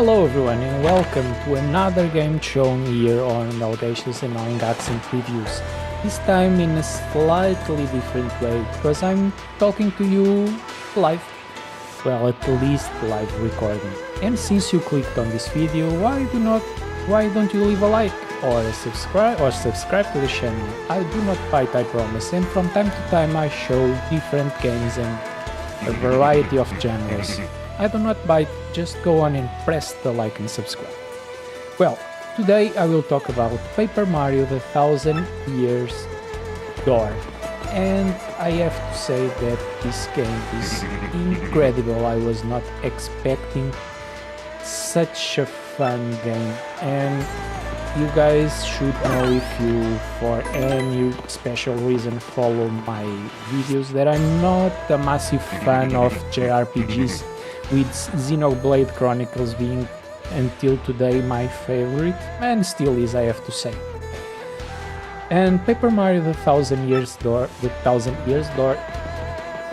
Hello everyone and welcome to another game shown here on Audacious Annoying Accent Reviews. This time in a slightly different way, because I'm talking to you live. Well, at least live recording. And since you clicked on this video, why don't you leave a like or subscribe to the channel? I do not bite, I promise, and from time to time I show different games and a variety of genres. I do not bite, just go on and press the like and subscribe. Well, today I will talk about Paper Mario the Thousand Years Door. And I have to say that this game is incredible. I was not expecting such a fun game, and you guys should know, if you for any special reason follow my videos, that I'm not a massive fan of JRPGs, with Xenoblade Chronicles being until today my favorite, and still is, I have to say. And Paper Mario the Thousand Years Door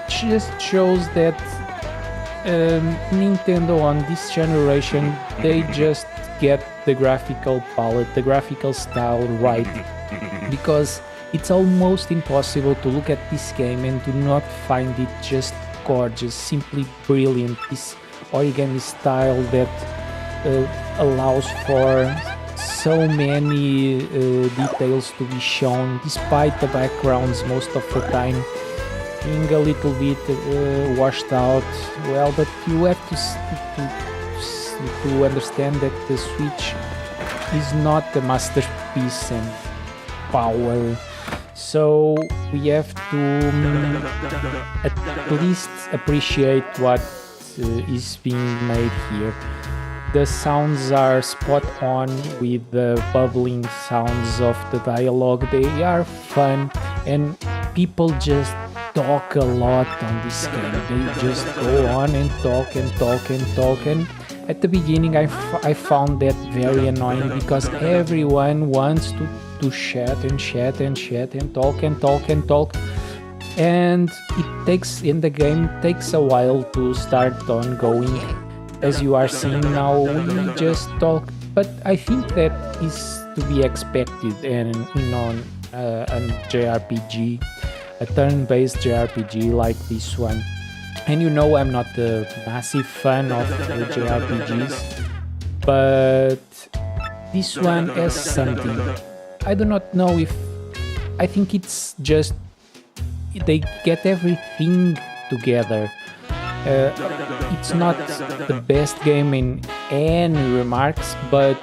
just shows that Nintendo on this generation, they just get the graphical palette, the graphical style right, because it's almost impossible to look at this game and to not find it just gorgeous, simply brilliant. This origami style that allows for so many details to be shown, despite the backgrounds most of the time being a little bit washed out. Well, but you have to understand that the Switch is not a masterpiece and power, so we have to at least appreciate what is being made here. The sounds are spot on with the bubbling sounds of the dialogue. They are fun, and people just talk a lot on this game. They just go on and talk and talk and talk, and at the beginning I found that very annoying, because everyone wants to chat and chat and chat and talk and talk and talk, and the game takes a while to start on going. As you are seeing now, we just talk, but I think that is to be expected, and a JRPG, a turn-based JRPG like this one. And you know, I'm not a massive fan of JRPGs, but this one has something. I do not know if... I think it's just... they get everything together. It's not the best game in any remarks, but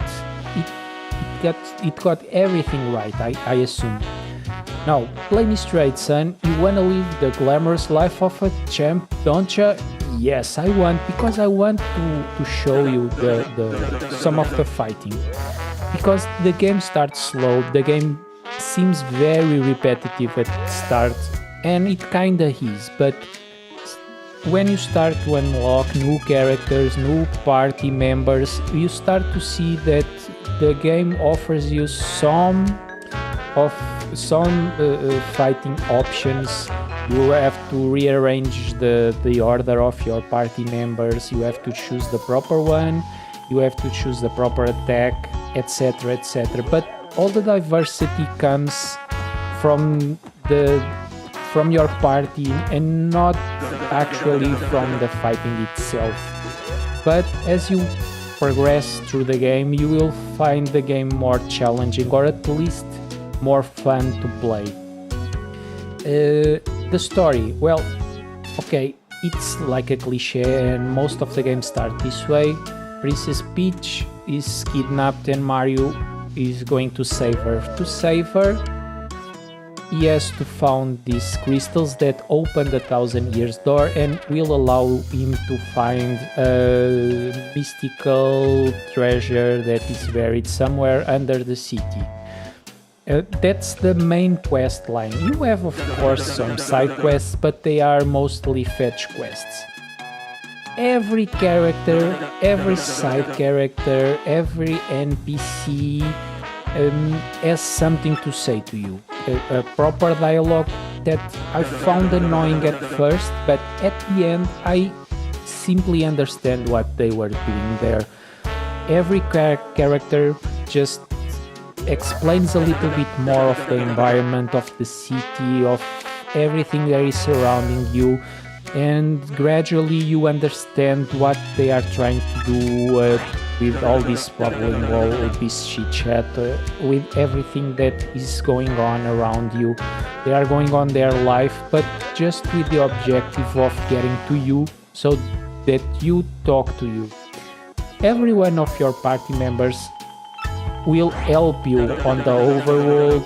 it got everything right, I assume. Now, play me straight, son. You wanna live the glamorous life of a champ, don't ya? Yes, I want, because I want to show you some of the fighting. Because the game starts slow, the game seems very repetitive at start, and it kinda is, but when you start to unlock new characters, new party members, you start to see that the game offers you some fighting options. You have to rearrange the order of your party members, you have to choose the proper one, you have to choose the proper attack, etc, etc. But all the diversity comes from your party and not actually from the fighting itself. But as you progress through the game, you will find the game more challenging, or at least more fun to play. The story, well, okay, it's like a cliche, and most of the games start this way. Princess Peach is kidnapped and Mario is going to save her. To save her, he has to find these crystals that open the Thousand Years Door and will allow him to find a mystical treasure that is buried somewhere under the city. That's the main quest line. You have, of course, some side quests, but they are mostly fetch quests. Every character, every side character, every NPC has something to say to you. A proper dialogue that I found annoying at first, but at the end I simply understand what they were doing there. every character just explains a little bit more of the environment, of the city, of everything that is surrounding you, and gradually you understand what they are trying to do with all this bubbling wall, with this chit chat, with everything that is going on around you. They are going on their life, but just with the objective of getting to you so that you talk to you. Every one of your party members will help you on the overworld,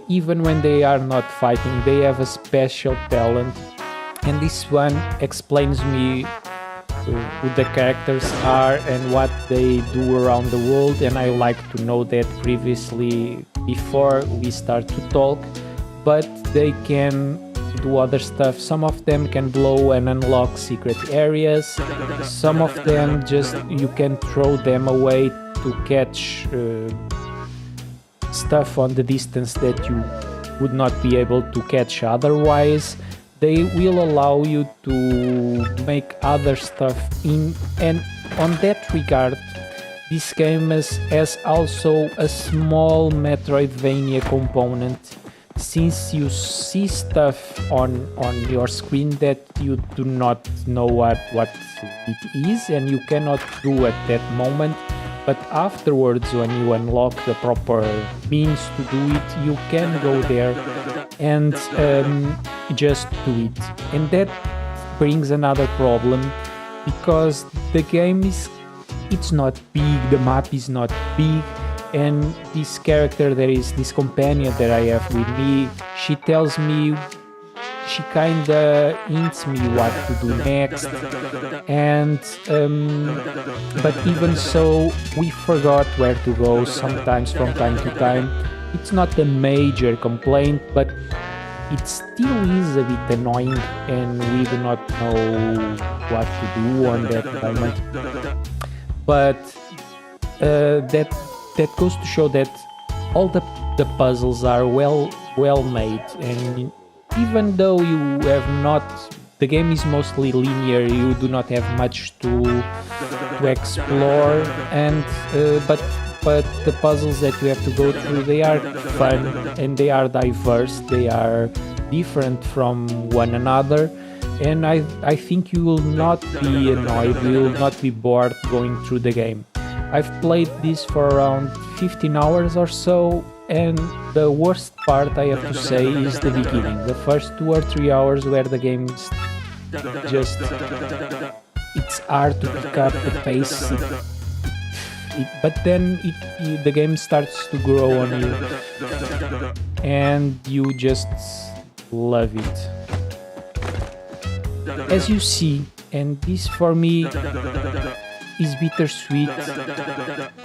even when they are not fighting. They have a special talent, and this one explains me who the characters are and what they do around the world, and I like to know that previously before we start to talk. But they can do other stuff. Some of them can blow and unlock secret areas. Some of them just you can throw them away to catch stuff on the distance that you would not be able to catch otherwise. They will allow you to make other stuff in, and on that regard, this game has also a small Metroidvania component, since you see stuff on your screen that you do not know what it is and you cannot do at that moment, but afterwards, when you unlock the proper means to do it, you can go there and just do it. And that brings another problem, because the game it's not big, the map is not big, and this character, there is this companion that I have with me, she tells me, she kinda hints me what to do next, and but even so, we forgot where to go sometimes from time to time. It's not a major complaint, but it still is a bit annoying, and we do not know what to do on that moment. But that goes to show that all the puzzles are well made, and even though you have not, the game is mostly linear, you do not have much to explore, and but the puzzles that you have to go through, they are fun and they are diverse, they are different from one another, and I think you will not be annoyed, you will not be bored going through the game. I've played this for around 15 hours or so, and the worst part, I have to say, is the beginning. The first 2 or 3 hours where the game just, it's hard to pick up the pace, but then the game starts to grow on you, and you just love it. As you see, and this for me is bittersweet,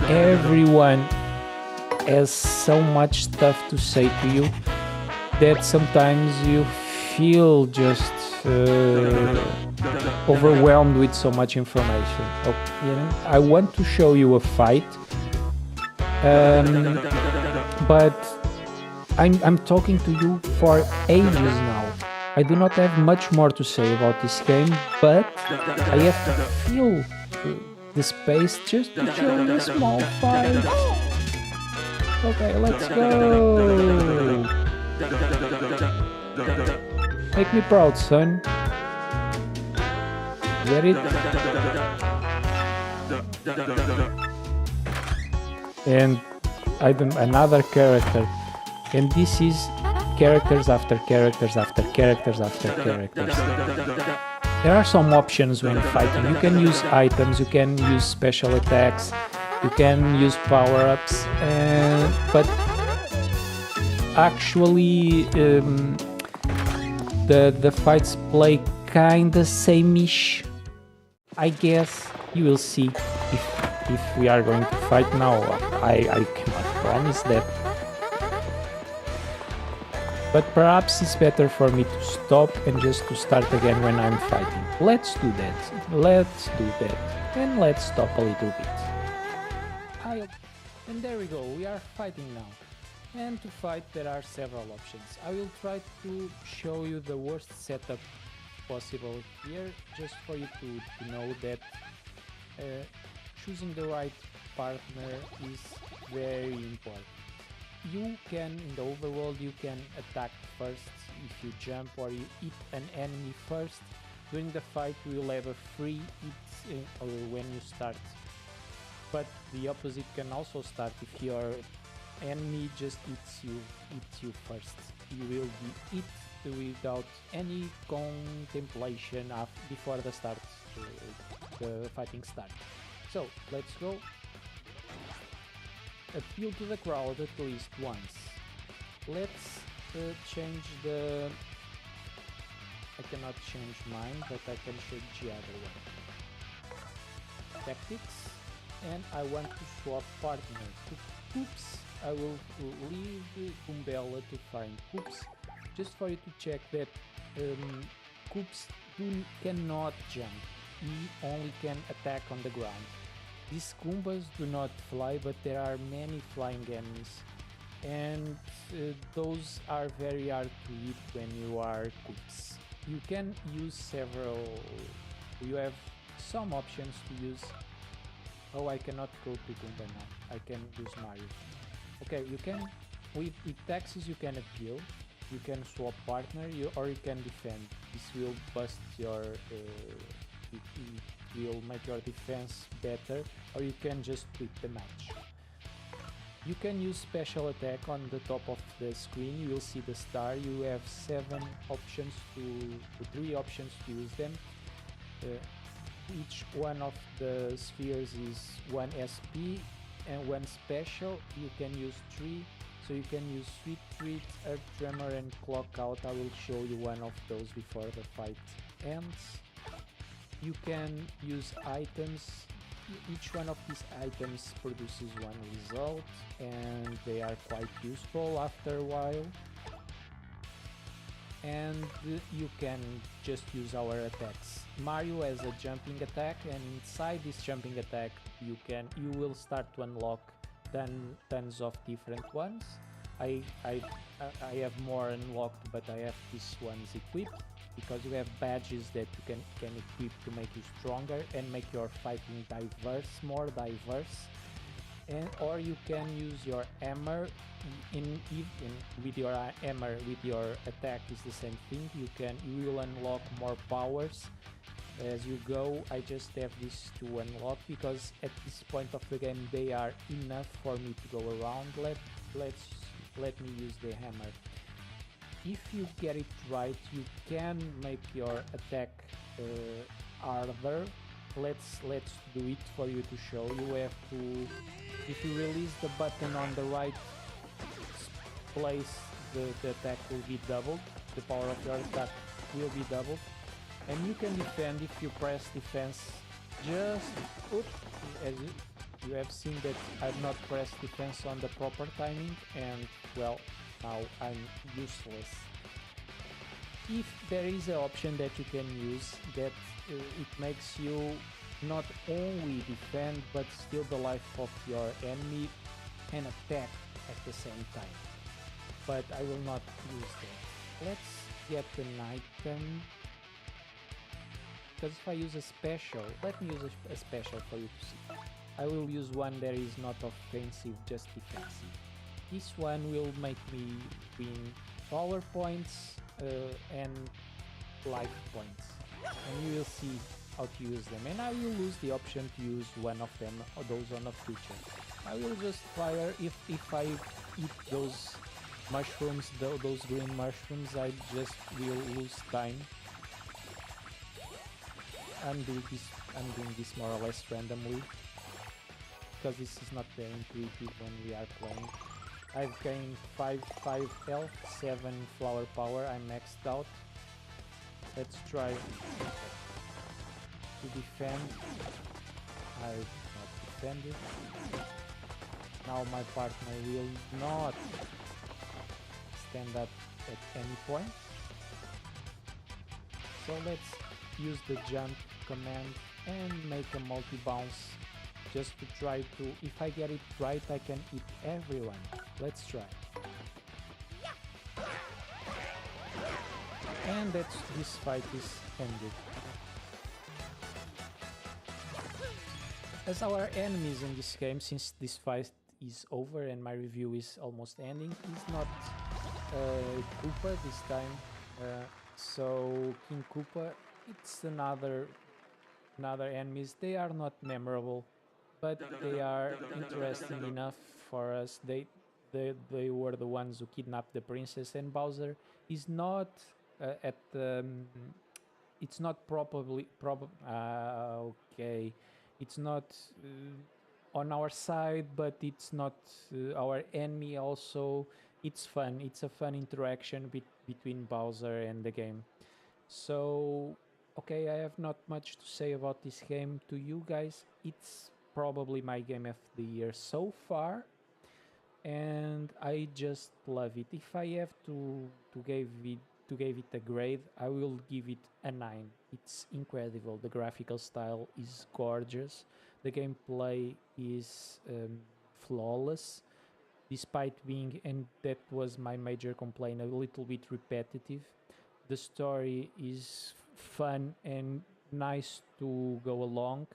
everyone has so much stuff to say to you that sometimes you feel just overwhelmed with so much information. I want to show you a fight, but I'm talking to you for ages now. I do not have much more to say about this game, but I have to feel the space just to show you a small fight. Okay, let's go! Make me proud, son. Get it? And another character. And this is characters after characters after characters after characters. There are some options when fighting. You can use items, you can use special attacks, you can use power-ups, but actually the fights play kinda same-ish, I guess. You will see if we are going to fight now. I cannot promise that. But perhaps it's better for me to stop and just to start again when I'm fighting. Let's do that. Let's do that. And let's stop a little bit. And there we go, we are fighting now. And to fight there are several options. I will try to show you the worst setup possible here, just for you to know that choosing the right partner is very important. You can, in the overworld, you can attack first if you jump or you hit an enemy first. During the fight you will have a free hit when you start. But the opposite can also start if your enemy just hits you first. You will be hit without any contemplation before the start, the fighting start. So let's go. Appeal to the crowd at least once. Let's change the... I cannot change mine, but I can change the other one. Tactics, and I want to swap partner to Poops. I will leave Umbella to find Poops, just for you to check that Poops cannot jump. He only can attack on the ground. These Goombas do not fly, but there are many flying enemies, and those are very hard to hit when you are Koops. You can use several... you have some options to use. Oh, I cannot go to Goomba now. I can use Mario. Okay, you can... with taxes you can appeal, you can swap partner, or you can defend. This will bust your... it will make your defense better, or you can just quit the match. You can use special attack. On the top of the screen you will see the star. You have 3 options to use them. Each one of the spheres is 1 SP and 1 special. You can use 3, so you can use Sweet Treat, Earth Tremor and Clock Out. I will show you one of those before the fight ends. You can use items. Each one of these items produces 1 result, and they are quite useful after a while. And you can just use our attacks. Mario has a jumping attack, and inside this jumping attack you will start to unlock tons of different ones. I have more unlocked, but I have these ones equipped, because you have badges that you can equip to make you stronger and make your fighting more diverse. And or you can use your hammer. With your hammer, with your attack is the same thing. You will unlock more powers as you go. I just have these 2 unlocked because at this point of the game they are enough for me to go around. Let me use the hammer. If you get it right, you can make your attack harder. Let's do it for you to show. You have to, if you release the button on the right place, the attack will be doubled. The power of your attack will be doubled, and you can defend if you press defense. Just as you have seen that I've not pressed defense on the proper timing, and well, now I'm useless. If there is an option that you can use that it makes you not only defend but steal the life of your enemy and attack at the same time, but I will not use that. Let's get an item, because if I use a special, let me use a special for you to see. I will use one that is not offensive, just defensive. This one will make me win power points and life points, and you will see how to use them. And I will lose the option to use one of them, or those on the future. I will just fire. If I eat those mushrooms, those green mushrooms, I just will lose time. I'm doing this more or less randomly, because this is not very intuitive when we are playing. I've gained 5 health, 7 flower power, I'm maxed out. Let's try to defend. I've not defended. Now my partner will not stand up at any point. So let's use the jump command and make a multi-bounce, just to try to, if I get it right, I can hit everyone. Let's try. And this fight is ended. as our enemies in this game, since this fight is over and my review is almost ending, is not Koopa this time. So King Koopa, it's another enemies. They are not memorable, but they are interesting enough for us. They were the ones who kidnapped the princess, and Bowser is not at the. It's not okay. It's not on our side, but it's not our enemy. Also, it's fun. It's a fun interaction between Bowser and the game. So, okay, I have not much to say about this game to you guys. It's probably my game of the year so far, and I just love it. If I have to give it a grade, I will give it a 9. It's incredible. The graphical style is gorgeous. The gameplay is flawless, despite being, and that was my major complaint, a little bit repetitive. The story is fun and nice to go along,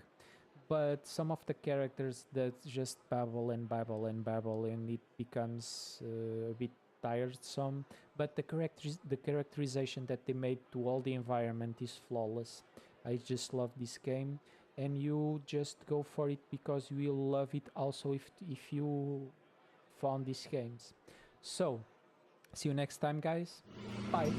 but some of the characters that just babble and babble and babble, and it becomes a bit tiresome. But the characterization that they made to all the environment is flawless. I just love this game, and you just go for it because you will love it also if you found these games. So, see you next time, guys. Bye.